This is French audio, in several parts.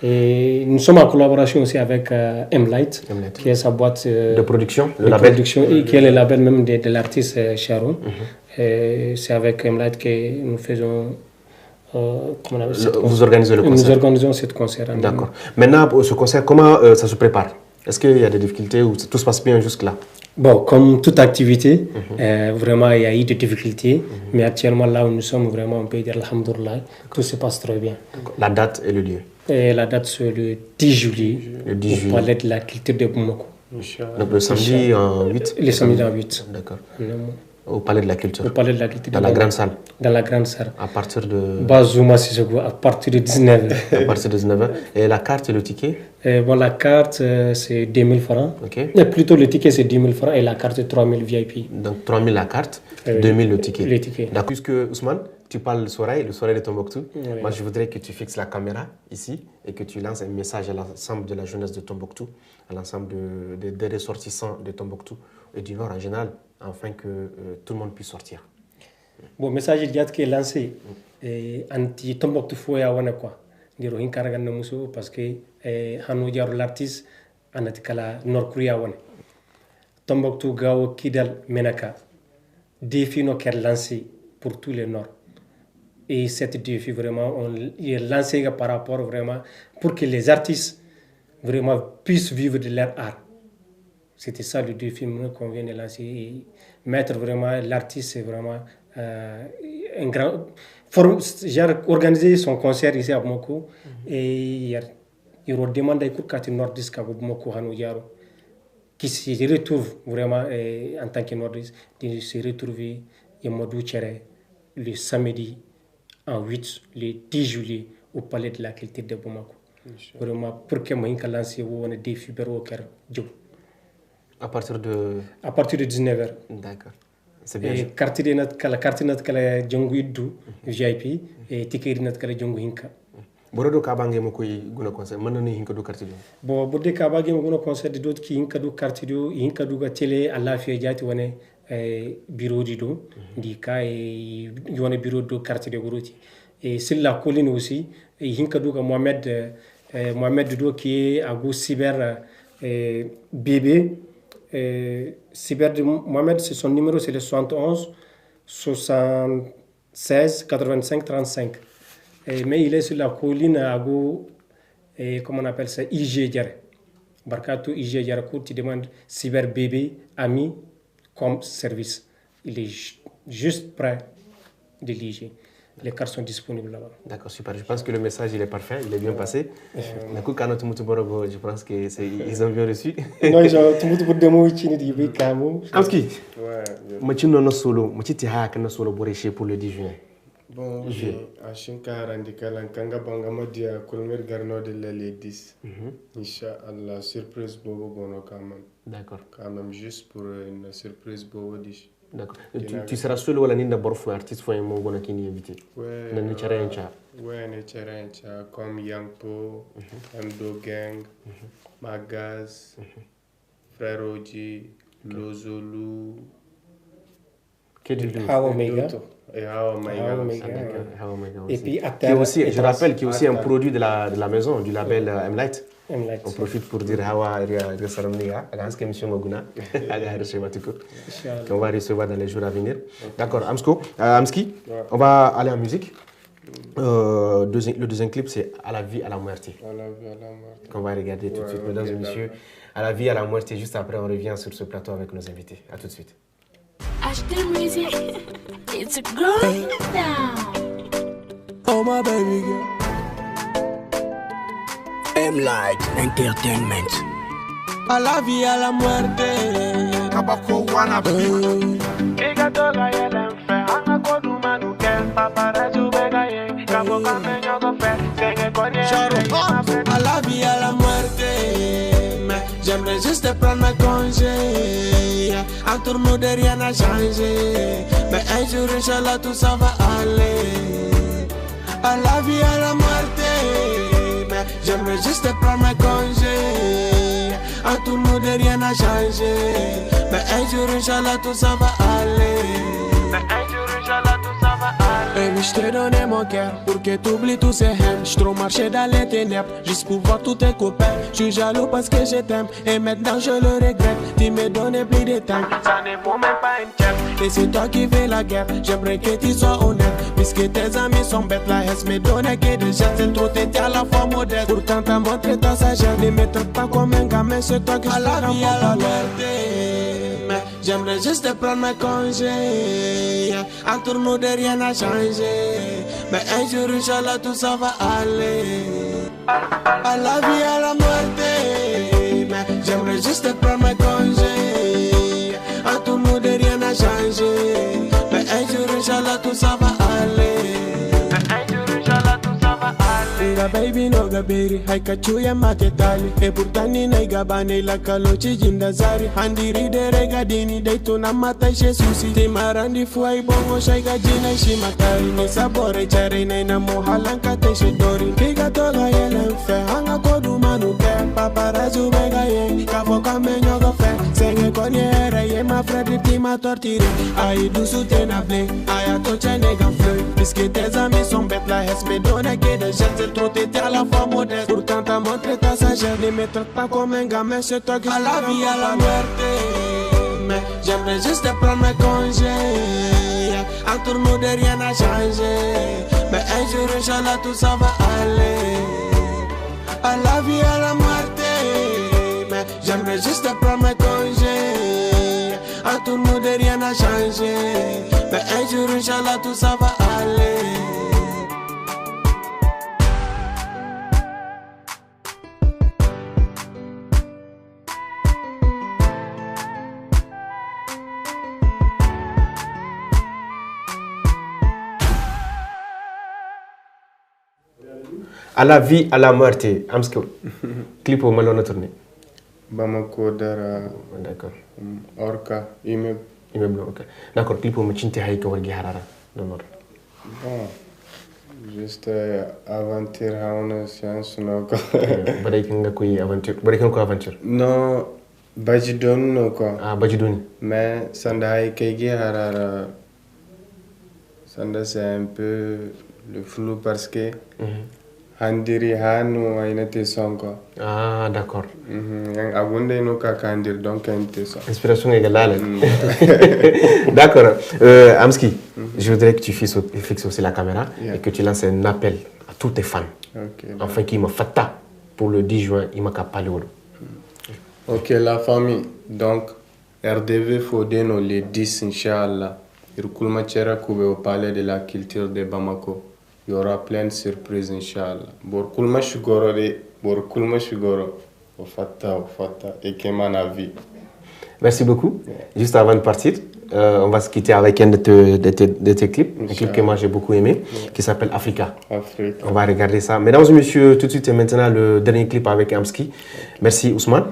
Et nous sommes en collaboration aussi avec M-Light, qui est sa boîte de production, et qui est le label même de l'artiste Sharon. C'est avec M-Light que nous faisons... vous organisez le concert? Nous organisons ce concert. D'accord. Maintenant, pour ce concert, comment ça se prépare? Est-ce qu'il y a des difficultés ou tout se passe bien jusque-là? Bon, comme toute activité, vraiment, il y a eu des difficultés. Mais actuellement, là où nous sommes, vraiment, on peut dire, alhamdoulilah, tout se passe très bien. La date et le lieu? Et la date, c'est le 10 juillet, au Palais de la Culture de Bamako. Donc le samedi en 8? Le samedi en 8. D'accord. Au Palais de la Culture? Au Palais de la Culture. Dans la grande salle? Dans la grande salle. À partir de... Bazouma Sissoko, à partir de 19h. À partir de 19h. Et la carte et le ticket? Bon, la carte, c'est 2000 francs. Plutôt, le ticket, c'est 10 000 francs et la carte, c'est 3000 VIP. Donc 3000 la carte, 2000 le ticket. Le ticket. D'accord. Puisque Ousmane, tu parles le soirée de Tombouctou, moi je voudrais que tu fixes la caméra ici et que tu lances un message à l'ensemble de la jeunesse de Tombouctou, à l'ensemble des ressortissants de Tombouctou et du Nord en général, afin que tout le monde puisse sortir. Bon, message qui est lancé, anti Tombouctou Foya wana quoi. Ndiro hinkaragan na muso parce que hanu jaru l'artiste anati kala Nord Korea wana. Tombouctou Gao Kidal Menaka. Défi no ker lancé pour tous les Nord. Et cette défi vraiment il est lancé par rapport vraiment pour que les artistes vraiment puissent vivre de leur art. C'était ça le défi qu'on vient de lancer. Et mettre vraiment l'artiste, c'est vraiment un grand... J'ai organisé son concert ici à Bamako et il redemande à Koukati Nordiste à Bamako Hanouyaro qui se retrouve vraiment en tant que Nordiste, de se retrouver Yamadou Tchere le samedi en 8, le 10 juillet au Palais de la Culture de Bamako. Vraiment, pour que moi, je lance un défi au cœur. À partir de 19h. D'accord. C'est bien. Et carte de notre kala jongu iddu VIP et ticket de notre kala jongu hinka. Borodo kabange mo koy guna concert man na hinka do carte do. Bon bodde kabange mo guna concert de d'autres qui hinka do carte do hinka do ga télé alla fi jati wone bureau di do di ka e yone bureau do carte de goroti. Et sur la colline aussi hinka do ga Mohamed do qui est à go cyber bébé cyber de Mohamed, c'est son numéro, c'est le 71 76 85 35. Mais il est sur la colline à Go, comment on appelle ça, IG Djare. Barkato IG Djare, tu demandes cyber bébé, ami, comme service. Il est juste près de l'IG. Les cartes sont disponibles là-bas. D'accord, super. Je pense que le message il est parfait, il est bien passé. Je pense qu'ils ont bien reçu. Non, ils ont tout le monde de mots qui dit oui, Kamou. Amski, je suis solo, je suis solo pour le 10 juin. Bon, à Shinkar Randikal, Kanga Bangamadia, Kolmer Garno de les 10. Inch'Allah, surprise Bobo Bono Kaman. D'accord. Quand même, juste pour une surprise Bobo Dish. D'accord. Tu seras seul ou l'année d'abord pour l'artiste ou un mot qui est invité? Oui, comme Yangpo, Mdo Gang, Magaz, Frère Oji, Lozolu. How Omega. Et puis, je rappelle qu'il y a aussi un produit de la maison, du label M-Light. On profite pour dire qu'on va recevoir dans les jours à venir. D'accord, Amski, on va aller en musique. Le deuxième clip, c'est À la vie, à la muerte. Qu'on va regarder tout de suite, mesdames et messieurs. À la vie, à la muerte. Juste après, on revient sur ce plateau avec nos invités. À tout de suite. It's a grind down. Oh my baby girl. M-Light Entertainment. A la vie, à la muerte. Kabako wana bi. Ega toga yele mfe. Anga kodu manu kel. Paparazzi ubega ye. Kabo kame nyogo fe. Senge konye. A la vie, à la muerte. J'aimerais juste prendre ma congé. Entre nous de rien n'a changé. Mais un jour, Inch'Allah, tout ça va aller. À la vie, à la muerte. J'aimerais juste prendre ma congé. Entre nous de rien n'a changé. Mais un jour, Inch'Allah, tout ça va aller. Mais un jour, Inch'Allah, tout ça va aller. va aller. Baby, je t'ai donné mon cœur pour que t'oublies tous ces haines. J't'ai marché dans les ténèbres juste pour voir tous tes copains. J'suis jaloux parce que je t'aime et maintenant je le regrette. Tu me donnes plus de temps, ça ne vaut même pas une tchèque. Et c'est toi qui fais la guerre, j'aimerais que tu sois honnête. Puisque tes amis sont bêtes, la haine me donne que des gestes. C'est trop t'étais à la fois modeste. Pourtant t'as montré ta sagesse. Ne me traite pas comme un gamin, c'est toi que je la vie à la vérité. J'aimerais juste prendre mes congés. Entre nous de rien n'a changé. Mais un jour, Inch'Allah, tout ça va aller. À la vie, à la mort. J'aimerais juste prendre mes congés. Entre nous de rien n'a changé. Mais un jour, Inch'Allah, tout ça va aller. La baby no gaberi haika chuya maketali e burtani na igabane la kalochi jindazari handiri de regadini de tuna mata shesusi te marandi fuai bongo shaiga jina shimatari ni sabore chare na mohalanka te shedori kiga toga yelen fe hanga kodu manu ke paparazu bega ye kafo kamenyo go fe senge konyere ye ma fredi ti ma tortire ai dusu te na ble ai to chene ganfle puisque tes amis sont bêtes la hes me donne que de jette trop t'étais à la fois modeste. Pourtant t'as montré ta sagesse. Ne me traite pas comme un gamin, c'est toi qui à la vie, à la mort. Mais j'aimerais juste prendre mes congés. Entre nous de rien n'a changé. Mais un jour, Inch'Allah, tout ça va aller. À la vie, à la mort. Mais j'aimerais juste prendre mes congés. Entre nous de rien n'a changé. Mais un jour, Inch'Allah, tout ça va aller. À la vie, à la mort, Amsko. Clip au Malone tourné. Bamako Dara. D'accord. Orca, immeuble. Immeuble, ok. D'accord, clip au Machinte Haïka Wargi Harara. Bon, juste aventure, on a science, non. Baraïkinga Koui aventure. Baraïkinga aventure. Non, Bajidon, quoi. Ah, Bajidoni. Mais Sanda Haïka Harara. Sanda, c'est un peu le flou parce que. Handiri hanu ainete sonko. Ah, d'accord. Agunde no kakandir donc ainete son. Inspiration égale. D'accord. Amski, je voudrais que tu fixes aussi la caméra et que tu lances un appel à tous tes fans. Enfin, qui m'a fait pour le 10 juin, il m'a capalé. Ok, la famille. Donc, RDV Fodeno le 10, Inch'Allah. Irkulma Tchera Koube au palais de la culture de Bamako. Il y aura plein de surprises, Inch'Allah. Borkulma Shugoro, au Fata, et Kemana vie. Merci beaucoup. Juste avant de partir, on va se quitter avec un de tes clips, un clip que moi j'ai beaucoup aimé, qui s'appelle Africa. On va regarder ça. Mesdames et messieurs, tout de suite et maintenant le dernier clip avec Amski. Merci Ousmane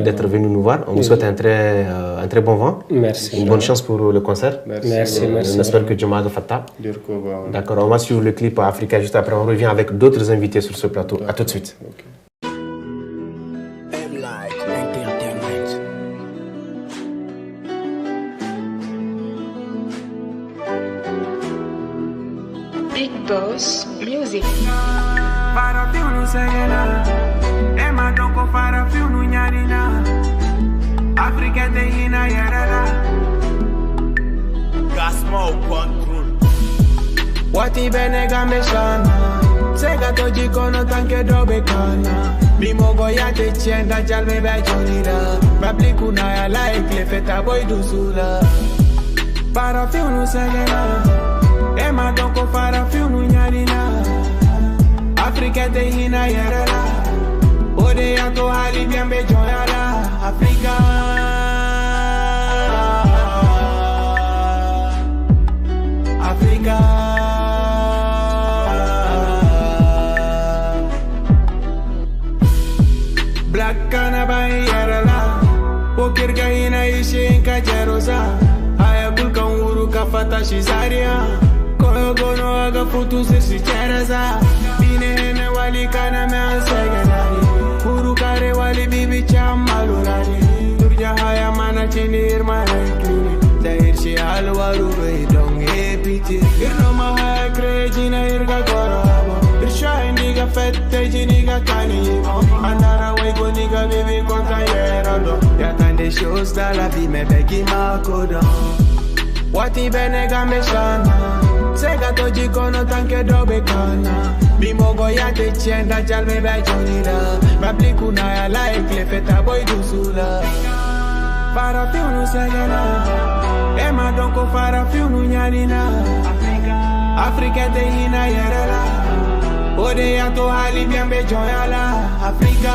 d'être venu nous voir. On vous souhaite un très bon vent. Merci. Une bonne chance pour le concert. Merci. On espère que Djamaga Fatta. D'accord, on va suivre le clip Africa juste après. On revient avec d'autres invités sur ce plateau. À tout de suite. Big Boss Music. Para fio no segena, e madoko para fio no nyarina. Africa de hina yarara. Gasmo control. Wati benega meshana, sega toji kono tanke dobe kana. Bimogo ya te chenda jalme ba jonira. Babli kuna ya like le feta boy dusula. Para fio no segena. Ema doko fara fiu no nyarina. Africa te hina yarara. Ode ya to hali biambe joyara. Africa, Africa. Black canaba yarala. Pokirga hina ishi kajerosa. Aya kulka uru kafata shizaria. Gono aga futu sisi chereza. Bine hene wali kana me ansegenari. Kuru kare wali bibi chamalurari. Turja haya mana chini irma renkini. Zahir shi alwaru be dong epi. biti irnoma hai krejina irga korabo irsha indiga fette jiniga kanimo andara way go niga baby konta yerando ya tande shows da la vie me begi makodo wati benega meshana sega toji kono tanke dobe kana bimogo ya te chenda jalme ba jonira babli kuna ya like le feta boy dusula para fiunu segala ema donko para fiunu nyanina Africa te hina yerala ode ya to hali biambe joyala Africa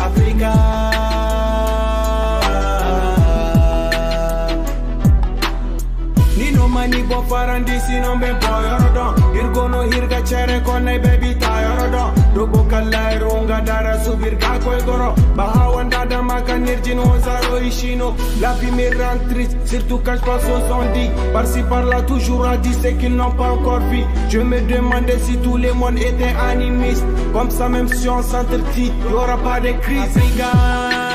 Africa Mani bo farandi sinombe boyorodon irgono hirga chere konai baby tayorodon dogo kallai ronga dara subir ga koy goro bahawanda da makanirjin hozaro ishino la vie me rend triste surtout quand je pense aux ondits par-ci par-là toujours à dire c'est qu'ils n'ont pas encore vu je me demandais si tous les mondes étaient animistes comme ça même si on s'entretient y'aura pas de crise Africa